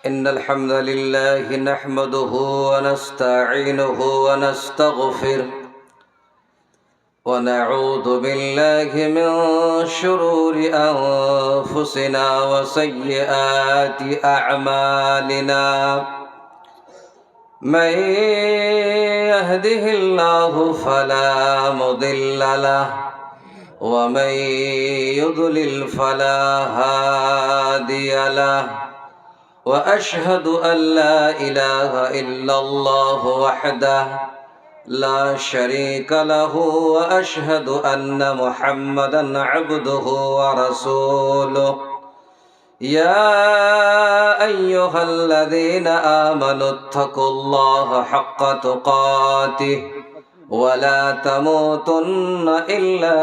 إن الحمد لله نحمده ونستعينه ونستغفره ونعوذ بالله من شرور أنفسنا وسيئات أعمالنا من يهده الله فلا مضل له ومن يضلل فلا هادي له وأشهد أن لا إله إلا الله وحده لا شريك له وأشهد أن محمدا عبده ورسوله يا أيها الذين آمنوا اتقوا الله حق تقاته ولا تموتن إلا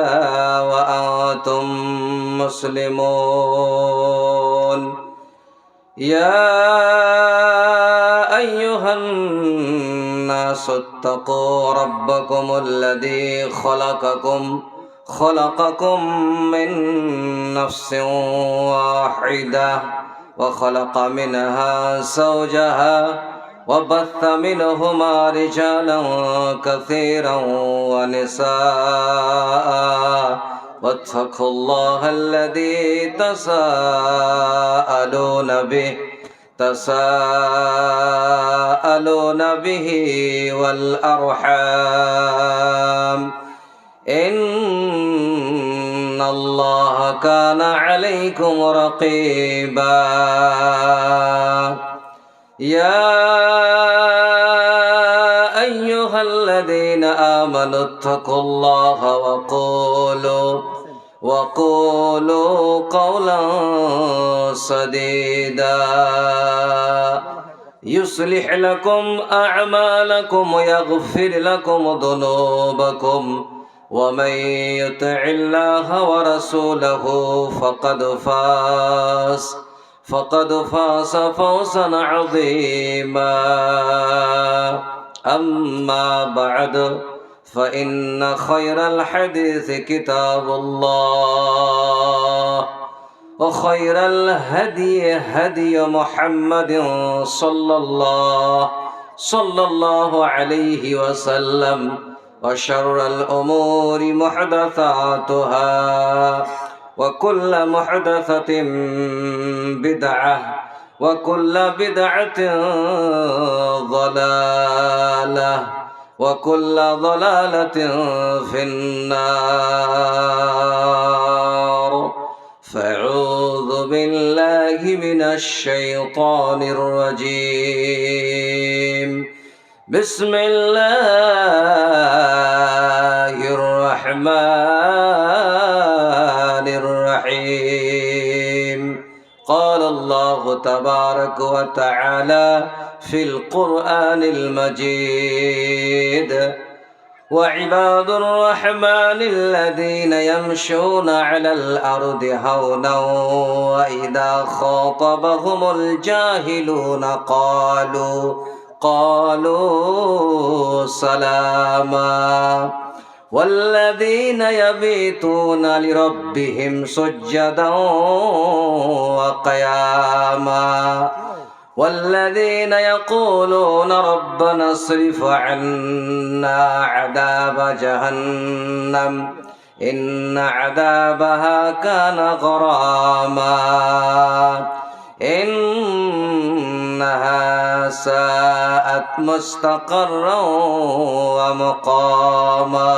وأنتم مسلمون يا أيها الناس اتقوا ربكم الذي خلقكم من نفس واحدة وخلق منها زوجها وبث منهما رجالا كثيرا ونساء واتقوا الله الذي تساءلون به والأرحام إن الله كان عليكم رقيبا يا أيها الذين آمنوا اتقوا الله وقولوا قولا سديدا يصلح لكم أعمالكم ويغفر لكم ذنوبكم ومن يطع الله ورسوله فقد فاز فوزا عظيما أما بعد فإن خير الحديث كتاب الله وخير الهدي هدي محمد صلى الله عليه وسلم وشر الأمور محدثاتها وكل محدثة بدعة وكل بدعة ضلالة وكل ضلالة في النار فأعوذ بالله من الشيطان الرجيم بسم الله الرحمن الرحيم قال الله تبارك وتعالى في القرآن المجيد وعباد الرحمن الذين يمشون على الأرض هونا وإذا خاطبهم الجاهلون قالوا سلاما والذين يبيتون لربهم سجدا وقياما والذين يقولون ربنا اصرف عنا عذاب جهنم إن عذابها كان غراما إنها ساءت مستقرا ومقاما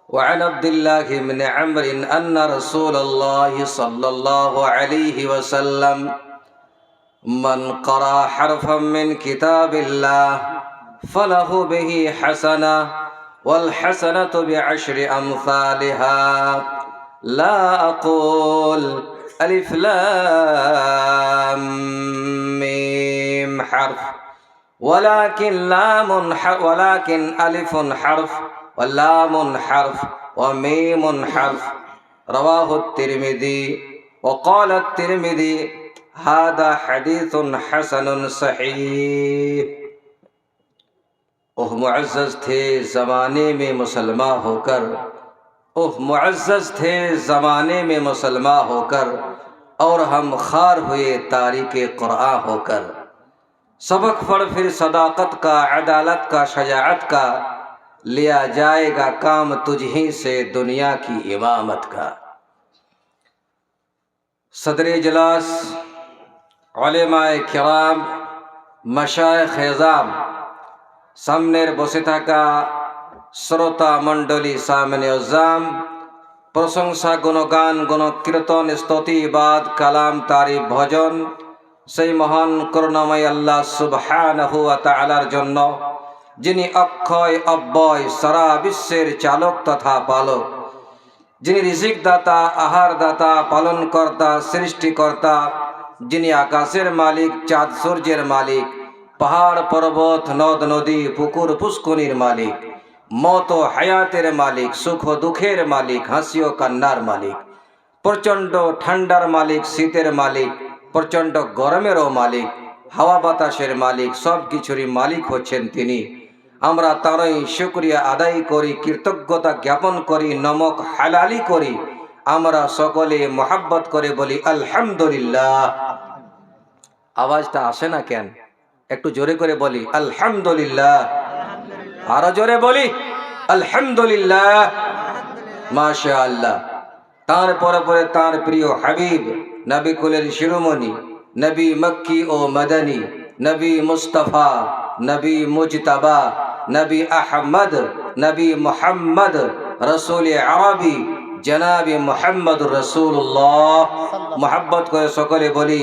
وعن عبد الله بن عمرو أن رسول الله صلى الله عليه وسلم من قرأ حرفا من كتاب الله فله به حسنة والحسنة بعشر أمثالها لا أقول ألف لام ميم حرف ولكن ألف حرف واللام حرف وميم حرف رواه الترمذي وقال الترمذي هذا حديث حسن صحيح ओह मुअज़्ज़ज़ थे ज़माने में मुसलमान होकर, ओह मुअज़्ज़ज़ थे ज़माने में मुसलमान होकर और हम खार हुए तारीके क़ुरआन होकर। सबक पढ़ फिर सदाकत का, अदालत का, शजाअत का, लिया जाएगा काम तुझ ही से दुनिया की इमामत का। सदर इजलास, उलेमाए किराम, मशाइख एज़ाम, सामनेर बसे थाका श्रोता मंडली सामने उज़ाम, प्रशंसा गुणगान गुणकीर्तन स्तुतिबाद कालाम तारीफ भजन সেই মহান করুণাময় আল্লাহ সুবহানাহু ওয়া তাআলার জন্য, যিনি অক্ষয় অব্যয় সারা বিশ্বের চালক তথা পালক, যিনি রিজিক দাতা, আহার দাতা, পালন কর্তা, সৃষ্টিকর্তা, যিনি আকাশের মালিক, চাঁদ সূর্যের মালিক, পাহাড় পর্বত নদ নদী পুকুর পুষ্কনির মালিক, মত ও হায়াতের মালিক, সুখ ও দুঃখের মালিক, হাসি ও কান্নার মালিক, প্রচণ্ড ঠান্ডার মালিক, শীতের মালিক, প্রচণ্ড গরমেরও মালিক, হাওয়া বাতাসের মালিক, সব কিছুরই মালিক হচ্ছেন তিনি। আমরা তারই শুকরিয়া আদায় করি, কৃতজ্ঞতা জ্ঞাপন করি, নমক হালালি করি। আমরা সকলে মোহাব্বত করে বলি আলহামদুলিল্লাহ। আওয়াজটা আসে না কেন? একটু জোরে করে বলি আলহামদুলিল্লাহ। আরো জোরে বলি আলহামদুলিল্লাহ। মাশাআল্লাহ। তার পরে পরে তার প্রিয় হাবিব, নবী কুলের শিরোমণি, নবী মক্কি ও মদনী, নবী মুস্তাফা, নবী মুজতাবা, নবী আহমদ, নবী মুহাম্মদ, রসুল আরবি জনাবি মুহাম্মদুর রাসূলুল্লাহ। মুহাব্বত করে সকলে বলি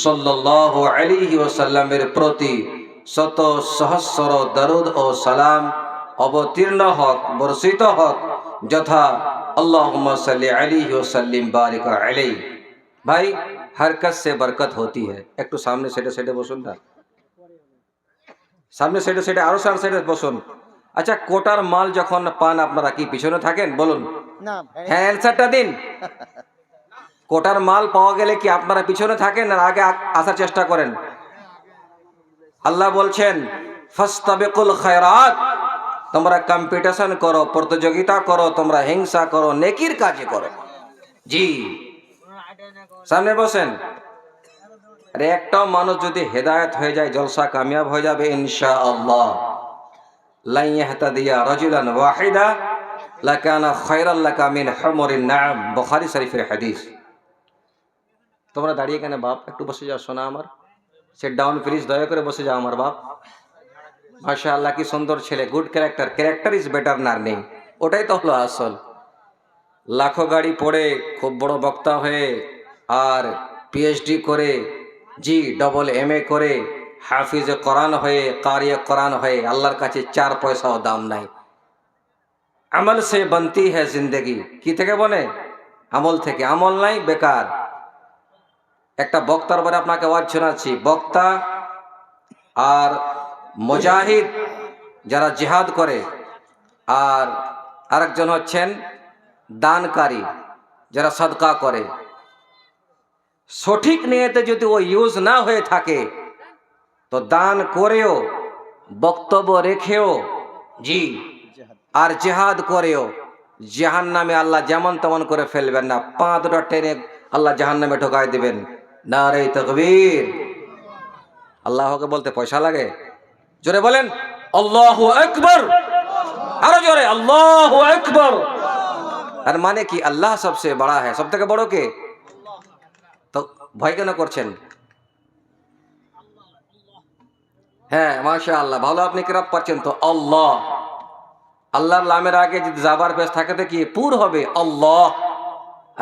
সাল্লাল্লাহু আলাইহি ওয়াসাল্লামের প্রতি শত সহস্র দরুদ ও সালাম অবতীর্ণ হক, বর্ষিত হক, যথা अल्लाहुम्मा सल्ली अलैहि वसल्लिम बारिक अलैहि। भाई हरकत से बरकत होती है। एक तो सामने सेटे सेटे बसुन ना, सामने सेटे सेटे आरो सामने सेटे बसुन। अच्छा, कोटार माल जखन पान आपनारा कि पिछने थाकेन बोलुन ना? হ্যাঁ, অ্যানসারটা দিন। কোটার মাল পাওয়া গেলে কি আপনারা পিছনে থাকেন না আগে আসার চেষ্টা করেন? আল্লাহ বলছেন ফাস্তাবিকুল খায়রাত, তোমরা কম্পিটিশন করো, প্রতিযোগিতা করো, তোমরা হিংসা করো, নেকির কাজে করো। জি, সামনে বসেন। আরে একটাও মানুষ যদি হেদায়েত হয়ে যায়, জলসা কামিয়াব হয়ে যাবে ইনশাআল্লাহ। লা ইয়াহতাদিয়া রাজুলান ওয়াহিদা লাকানা খায়রাল লাকা মিন হুমুরিন নাম, বুখারী শরীফের হাদিস। তোমরা দাঁড়িয়ে কেন বাপ? একটু বসে যাও সোনা আমার। সিট ডাউন প্লিজ, দয়া করে বসে যাও আমার বাপ। মাশাআল্লাহ, কি সুন্দর ছেলে, good character. Character is better নার্নিং, ওটাই তো হলো আসল। লাখো গাড়ি পড়ে খুব বড় বক্তা হয়ে আর পিএইচডি করে, জি ডবল এমএ করে, হাফিজে কোরআন হয়ে, কারিয়ে কোরআন হয়ে, আল্লাহর কাছে 4 পয়সাও দাম নাই। আমল সে বনতি হ্যায় জিন্দেগি। কি থেকে বনে? আমল থেকে। আমল নাই, বেকার। একটা বক্তার পরে আপনাকে আওয়াজ শোনাচ্ছি। বক্তা আর মুজাহিদ যারা জিহাদ করে, আর আরেকজন হচ্ছেন দানকারী যারা সদকা করে। সঠিক নিয়তে যদি ও ইউজ না হয়ে থাকে তো দান করেও, বক্তব্য রেখেও, জি আর জিহাদ করেও জাহান্নামে আল্লাহ যেমন তেমন করে ফেলবেন না। 5 টেনে আল্লাহ জাহান্নামে ঢোকায় দিবেন। নারে তাকবীর। আল্লাহকে বলতে পয়সা লাগে? জোরে বলেন আল্লাহু আকবার। আরো জোরে আল্লাহু আকবার। আর মানে কি? আল্লাহ সবচেয়ে বড় है। সব থেকে বড় কে? তো ভয় কেন করছেন? হ্যাঁ মাশাআল্লাহ, ভালো আপনি কিরাত পাচ্ছেন তো। আল্লাহ, আল্লাহর নামের আগে যদি জাবার পেশ থাকে তো কি পুর হবে? আল্লাহ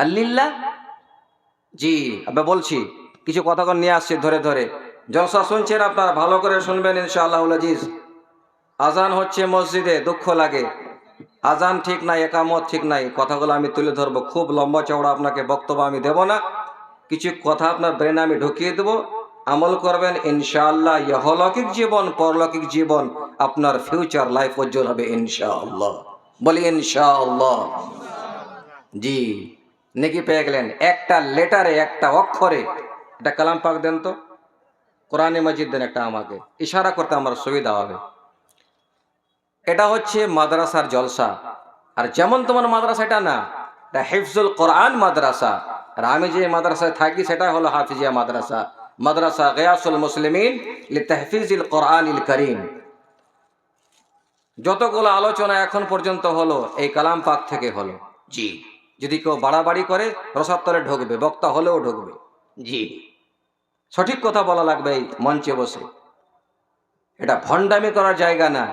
আল্লিল্লাহ। জি আমি বলছি, কিছু কথা নিয়ে আসছি ধরে ধরে। জলসা শুনছেন আপনারা, ভালো করে শুনবেন ইনশাআল্লাহুল আজিজ। আজান হচ্ছে মসজিদে, দুঃখ লাগে। আজান ঠিক নাই, একামত ঠিক নাই। কথাগুলো আমি তুলে ধরবো, খুব লম্বা চওড়া আপনাকে বক্তব্য আমি দেব না। কিছু কথা আপনার ব্রেনে আমি ঢুকিয়ে দেবো, আমল করবেন ইনশাআল্লাহ। ইহলৌকিক জীবন, পরলৌকিক জীবন, আপনার ফিউচার লাইফ উজ্জ্বল হবে ইনশাআল্লাহ। বলি ইনশাআল্লাহ। জি, নেকি পেয়ে গেলেন। একটা লেটারে, একটা অক্ষরে। এটা কালাম পাক দেন তো, কোরআনে মাজিদ দেন একটা আমাকে, ইশারা করতে আমার সুবিধা হবে। এটা হচ্ছে মাদ্রাসার জলসা। আর যেমন তোমার মাদ্রাসা এটা না, এটা হিফজুল কোরআন মাদ্রাসা। আর আমি যে মাদ্রাসায় থাকি সেটা হলো হাফিজিয়া মাদ্রাসা, মাদ্রাসা গিয়াসুল মুসলিমিন লিতাহফিজিল কোরআনিল কারীম। যতগুলো আলোচনা এখন পর্যন্ত হলো এই কালাম পাক থেকে হলো। জি, যদি কেউ বাড়াবাড়ি করে রসাত্তরে ঢুকবে, বক্তা হলেও ঢুকবে। জি, সঠিক কথা বলা লাগবে এই মঞ্চে বসে। এটা ভণ্ডামি করার জায়গা না,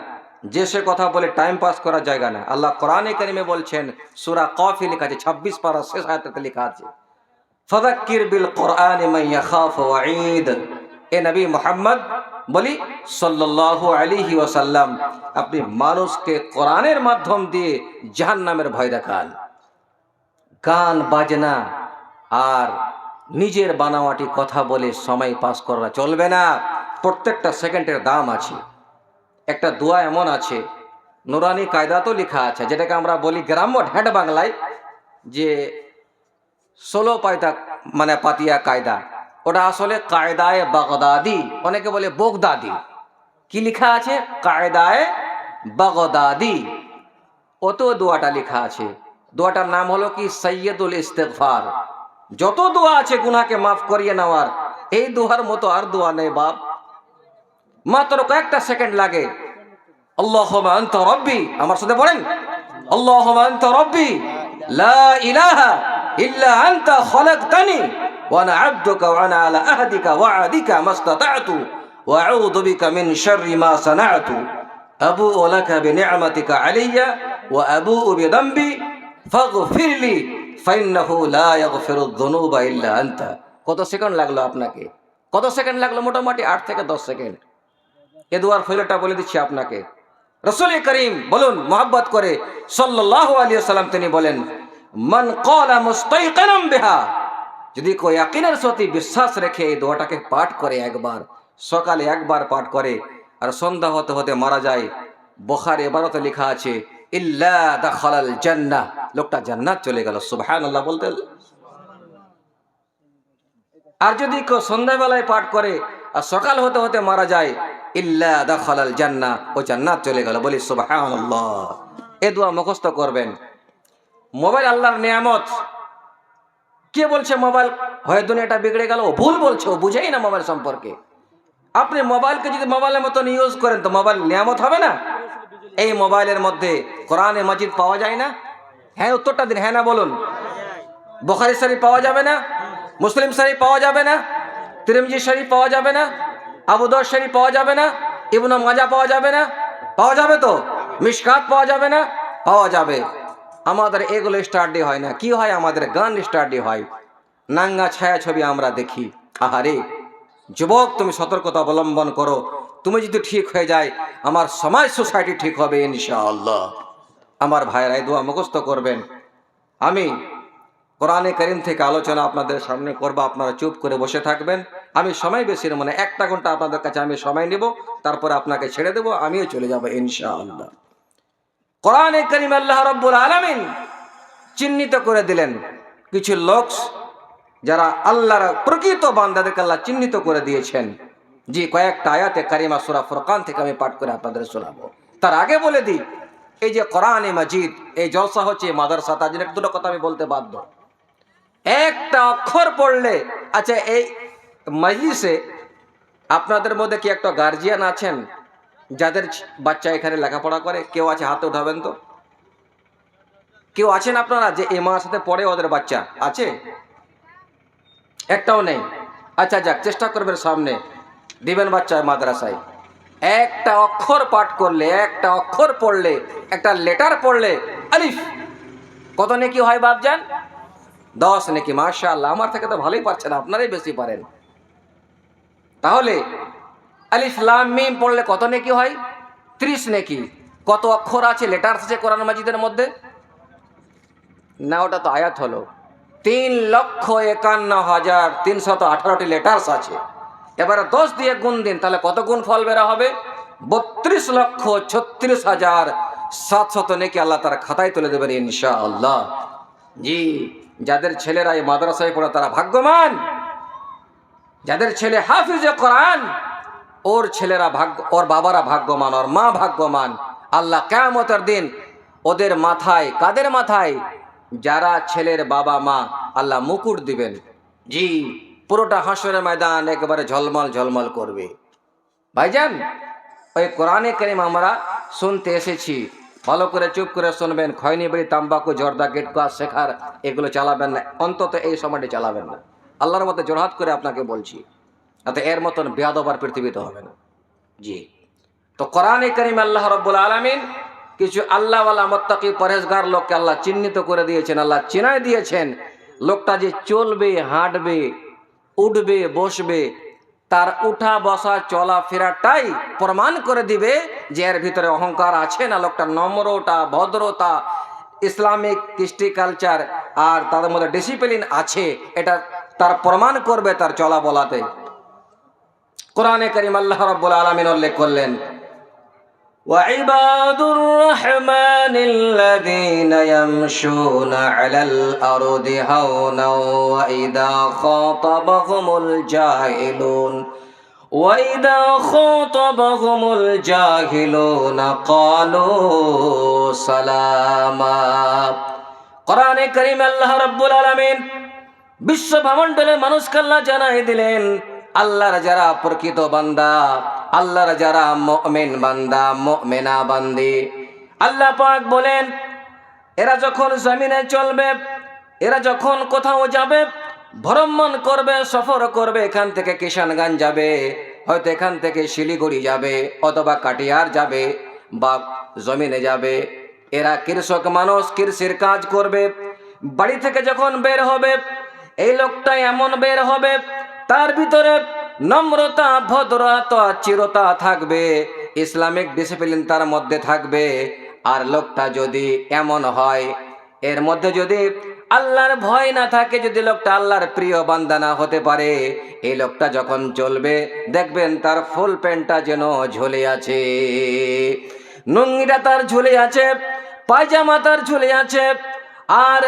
যে সে কথা বলে টাইম পাস করার জায়গা না। আল্লাহ কোরআনে কারিমে বলছেন, সূরা কফে লেখা আছে 26 পারা শেষ আয়াতে লেখা আছে, ফাযাক্কির বিল কোরআনি মান ইয়াখাফু ওয়াঈদ। এ নবী মুহাম্মদ বলি সাল্লাল্লাহু আলাইহি ওয়াসাল্লাম, আপনি মানুষকে কোরআনের মাধ্যম দিয়ে জাহান্নামের ভয় দেখান। গান বাজনা আর নিজের বানাওয়াটি কথা বলে সময় পাস করা চলবে না। প্রত্যেকটা সেকেন্ডের দাম আছে। একটা দোয়া এমন আছে, নুরানি কায়দা তো লেখা আছে, যেটাকে আমরা বলি গ্রাম্য ঢেঁট বাংলায় যে 16 পায়তা মানে পাতিয়া কায়দা, ওটা আসলে কায়দায়ে বাগদাদি, অনেকে বলে বগদাদি। কি লেখা আছে? কায়দায়ে বাগদাদি। অত দোয়াটা লেখা আছে। দোয়াটার নাম হলো কি সৈয়দুল ইস্তিগফার। যত দোয়া আছে গুনাহকে মাফ করিয়ে নেওয়ার, এই দোয়ার মতো আর দোয়া নেই বাপ। মাত্র কয়েকটা সেকেন্ড লাগে। আল্লাহুম্মা আনতা রাব্বি, আমার সাথে বলেন, আল্লাহুম্মা আনতা রাব্বি লা ইলাহা ইল্লা আনতা খালাকতানি ওয়া আনা আবদুকা ওয়া আনা আলা আহদিকা ওয়া আদিকা মাসতাতা'তু ওয়া আউযু বিকা মিন শাররি মা সানা'তু আবুউ লাকা বিনি'মাতিকা আলাইয়া ওয়া আবুউ বিযামবি ফাগফিরলি ফাইন্নাহু লা ইয়াগফিরুয যুনুবা ইল্লা আনতা। কত সেকেন্ড লাগলো আপনাকে? কত সেকেন্ড লাগলো? মোটামুটি 8 থেকে 10 সেকেন্ড। এ দুয়ার ফজিলতটা বলে দিচ্ছি আপনাকে। রাসূল করিম বলুন মোহাব্বত করে সাল্লাল্লাহু আলাইহি ওয়াসাল্লাম, তিনি বলেন, মান ক্বালা মুস্তাইকিনাম বিহা, যদি কেউ ইয়াকিনের সাথে বিশ্বাস রেখে এই দোয়াটাকে পাঠ করে, একবার সকালে একবার পাঠ করে আর সন্ধ্যা হতে হতে মারা যায়, বুখারী 12তে লেখা আছে ইল্লা দাখালাল জান্নাহ, লোকটা জান্নাত চলে গেল। সুবহানাল্লাহ বলতে। আর যদি কেউ সন্ধ্যাবেলায় পাঠ করে আর সকাল হতে হতে মারা যায়, ইল্লা দাখালাল জান্নাহ, ও জান্নাত চলে গেল। বলি সুবহানাল্লাহ। এই দোয়া মুখস্থ করবেন। মোবাইল আল্লাহর নিয়ামত। কে বলছে মোবাইল হয় দুনিয়াটা বিগড়ে গেল? ও ভুল বলছে, ও বুঝেই না মোবাইল সম্পর্কে। আপনি মোবাইলকে যদি মোবাইলের মতন ইউজ করেন তো মোবাইল নিয়ামত হবে না? এই মোবাইলের মধ্যে কোরআনে মাজিদ পাওয়া যায় না? হ্যাঁ, উত্তরটা দিন, হ্যাঁ না বলুন। বুখারী শরীফ পাওয়া যাবে না? মুসলিম শরীফ পাওয়া যাবে না? তিরমিজি শরীফ পাওয়া যাবে না? আবু দাউদ শরীফ পাওয়া যাবে না? ইবনে মাজাহ পাওয়া যাবে না? পাওয়া যাবে তো। মিশকাত পাওয়া যাবে না? পাওয়া যাবে। আমাদের এগুলো স্টাডি হয় না। কি হয়? আমাদের গান স্টাডি হয়, নাঙ্গা ছায়া ছবি আমরা দেখি। আহারে যুবক, তুমি সতর্কতা অবলম্বন করো। তুমি যদি ঠিক হয়ে যায়, আমার সমাজ সোসাইটি ঠিক হবে ইনশাআল্লাহ। আমার ভাইয়েরা এই দোয়া মুখস্থ করবেন। আমি কোরআনে কারীম থেকে আলোচনা আপনাদের সামনে করব, আপনারা চুপ করে বসে থাকবেন। আমি সময় বেশি না, মানে 1 ঘন্টা আপনাদের কাছে আমি সময় নেব, তারপরে আপনাকে ছেড়ে দেব, আমিও চলে যাব ইনশাআল্লাহ। কোরআনে কারীম আল্লাহ রাব্বুল আলামিন চিহ্নিত করে দিলেন কিছু লোক যারা আল্লাহর প্রকৃত বান্দাদেরকে আল্লাহ চিহ্নিত করে দিয়েছেন। জি, কয়েকটা আয়াতে কারিমা সূরা ফুরকান থেকে আমি পাঠ করে আপনাদের শোনাবো। তার আগে বলে দিই, এই যে কোরআনে মাজিদ, এই জলসা হচ্ছে মাদ্রাসা, তার জন্য দুটো কথা আমি বলতে বাধ্য। একটা অক্ষর পড়লে, আচ্ছা এই মজলিসে আপনাদের মধ্যে কি একটা গার্জিয়ান আছেন যাদের বাচ্চা এখানে লেখাপড়া করে? কেউ আছে? হাতে উঠাবেন তো। কেউ আছেন আপনারা যে এই মার সাথে পড়ে ওদের বাচ্চা আছে? একটাও নেই। আচ্ছা যাক, চেষ্টা করবেন সামনে দিবেন বাচ্চা মাদ্রাসায়। একটা অক্ষর পাঠ করলে, একটা অক্ষর পড়লে, একটা লেটার পড়লে আলিফ, কত নেকি হয় বাপজান? 10 নেকি। মাশাআল্লাহ, আমার থেকে তো ভালোই পারছেন, আপনারাই বেশি পারেন। তাহলে আলিফ লাম মিম পড়লে কত নেকি হয়? 30 নেকি। কত অক্ষর আছে, লেটার আছে কোরআন মাজিদের মধ্যে? না, ওটা তো আয়াত হলো। 3,51,318টি লেটার্স আছে। এবারে 10 দিয়ে গুণ দিন, তাহলে কত গুণ ফল বেরা হবে? 32,36,700 নেকি আল্লাহ তার খাতায় তুলে দেবেন ইনশাআল্লাহ। জি, যাদের ছেলেরা এই মাদ্রাসায় পড়ে তারা ভাগ্যবান। যাদের ছেলে হাফিজে কোরআন, ওর ছেলেরা ওর বাবারা ভাগ্যবান, ওর মা ভাগ্যবান। আল্লাহ কিয়ামতের দিন ওদের মাথায়, কাদের মাথায়? যারা ছেলের বাবা মা আল্লাহ মুকুট দিবেন, জি, পুরোটা হাসরের ময়দান একেবারে ঝলমল ঝলমল করবে। ভাইজান, ওই কোরআনে কারিম আমরা শুনতে এসেছি, ভালো করে চুপ করে শুনবেন। খয়নি বিড়ি, তাম্বাকু, জর্দা, গেটকা, শেখার এগুলো চালাবেন না, অন্তত এই সময়টি চালাবেন না। আল্লাহর মতো জোরহাত করে আপনাকে বলছি, তাতে এর মতন বেয়াদব আর পৃথিবীতে হবে না। জি, তো কোরআনে কারিম আল্লাহ রাব্বুল আলামিন কিছু আল্লাহওয়ালা মুত্তাকি পরহেজগার লোককে আল্লাহ চিহ্নিত করে দিয়েছেন, আল্লাহ চিনায় দিয়েছেন। লোকটা যে চলবে, হাঁটবে, উঠবে, বসবে, তার উঠা বসা চলা ফেরাটাই প্রমাণ করে দিবে যে এর ভিতরে অহংকার আছে না। লোকটার নম্রতা, ভদ্রতা, ইসলামিক কৃষ্টি কালচার আর তাদের মধ্যে ডিসিপ্লিন আছে, এটা তার প্রমাণ করবে তার চলা বলাতে। কোরআনে কারিম আল্লাহ রাব্বুল আলামিন উল্লেখ করলেন, وعباد الرحمن الذين يمشون على الأرض هونا وإذا خاطبهم الجاهلون قالوا سلاما। কোরআনে কারিম আল্লাহ রাব্বুল আলামিন বিশ্ব ভ্রমণ্ডলের মানুষকে আল্লাহ জানাই দিলেন, আল্লাহর যারা প্রকৃত বান্দা, আল্লাহর যারা মুমিন বান্দা, মুমিনা বান্দি, আল্লাহ পাক বলেন এরা যখন জমিনে চলবে, এরা যখন কোথাও যাবে, ভ্রমণ করবে, সফর করবে, এখান থেকে কিষানগঞ্জ যাবে, হয়তো এখান থেকে শিলিগুড়ি যাবে, অথবা কাটিয়ার যাবে বা জমিনে যাবে, এরা কৃষক মানুষ, কৃষির কাজ করবে। বাড়ি থেকে যখন বের হবে, এই লোকটা এমন বের হবে, তার ভিতরে নম্রতা, ভদ্রতা, চিরতা থাকবে, ইসলামিক ডিসিপ্লিন তার মধ্যে থাকবে। আর লোকটা যদি এমন হয়, এর মধ্যে যদি আল্লাহর ভয় না থাকে, যদি লোকটা আল্লাহর প্রিয় বান্দা না হতে পারে, এই লোকটা যখন চলবে দেখবেন তার ফুল প্যান্টটা যেন ঝুলে আছে, লুঙ্গিটা তার ঝুলে আছে, পায়জামা তার ঝুলে আছে, আর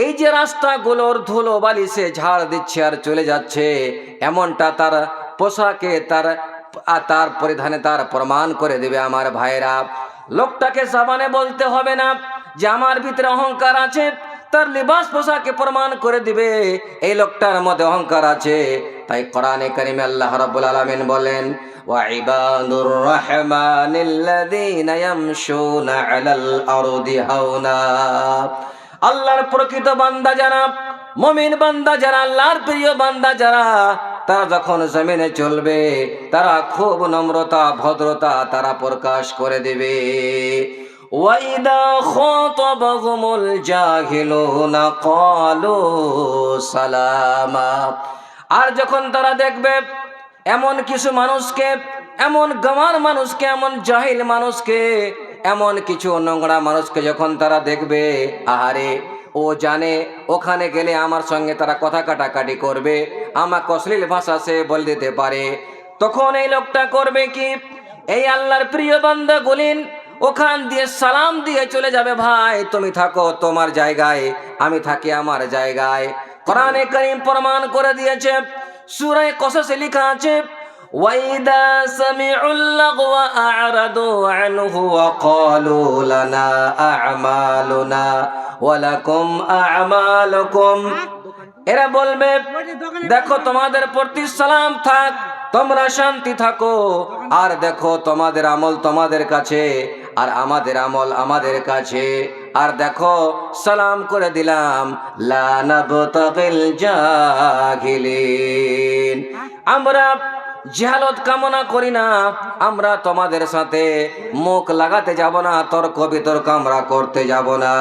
এই যে রাস্তাগুলোর ধুলো বালি সে ঝাড় দিচ্ছে আর চলে যাচ্ছে, এমনটা তার পোশাকে, তার পরিধানে তার প্রমাণ করে দেবে। আমার ভাইরা, লোকটাকে সাবানে বলতে হবে না যে আমার ভিতরে অহংকার আছে, তার লিবাস পোশাকে প্রমাণ করে দিবে এই লোকটার মধ্যে অহংকার আছে। তাই কোরআনে কারিমে আল্লাহ রাব্বুল আলামিন বলেন, ওয়াইবাদুর রাহমানিল্লাযীনা ইয়ামশুনা আলাল আরদি হাওনা। আল্লাহর প্রকৃত বান্দা যারা, মুমিন বান্দা যারা, আল্লাহর প্রিয় বান্দা যারা, তারা যখন জমিনে চলবে তারা খুব নম্রতা, ভদ্রতা তারা প্রকাশ করে দেবে। ওয়াইদা খাতাবাহুমুল জাহিলুনা ক্বালু সালামা। আর যখন তারা দেখবে এমন কিছু মানুষকে, এমন গামার মানুষকে, এমন জাহিল মানুষকে, এমন কিছু নোংরা মানুষকে যখন তারা দেখবে, আহারে ও জানে ওখানে গেলে আমার সঙ্গে তারা কথা কাটাকাটি করবে, আমাকে অশ্লীল ভাষা সে বলে দিতে পারে, তখন এই লোকটা করবে কি, এই আল্লাহর প্রিয় বান্দা গুলিন ওখান দিয়ে সালাম দিয়ে চলে যাবে, ভাই তুমি থাকো তোমার জায়গায়, আমি থাকি আমার জায়গায়। কোরআনে কারীম প্রমাণ করে দিয়েছে, সূরা কসসে লেখা আছে, وَإِذَا سَمِعُوا اللَّغْوَ أَعْرَضُوا عَنْهُ وَقَالُوا لَنَا أَعْمَالُنَا وَلَكُمْ أَعْمَالُكُمْ। এরা বলবে দেখো তোমাদের প্রতি সালাম থাক, তোমরা শান্তি থাকো, আর দেখো তোমাদের আমল তোমাদের কাছে আর আমাদের আমল আমাদের কাছে, আর দেখো সালাম করে দিলাম, লা নাবতাগিল জাহিলিন, আমরা জাহালত কামনা করি না, আমরা তোমাদের সাথে মুখ লাগাতে যাব না, তর্ক বিতর্ক আমরা করতে যাব না।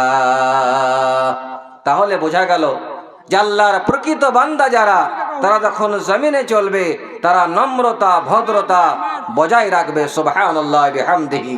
তাহলে বোঝা গেল যে আল্লাহর প্রকৃত বান্দা যারা, তারা যখন জমিনে চলবে তারা নম্রতা, ভদ্রতা বজায় রাখবে। সুবহানাল্লাহি বিহামদিহি।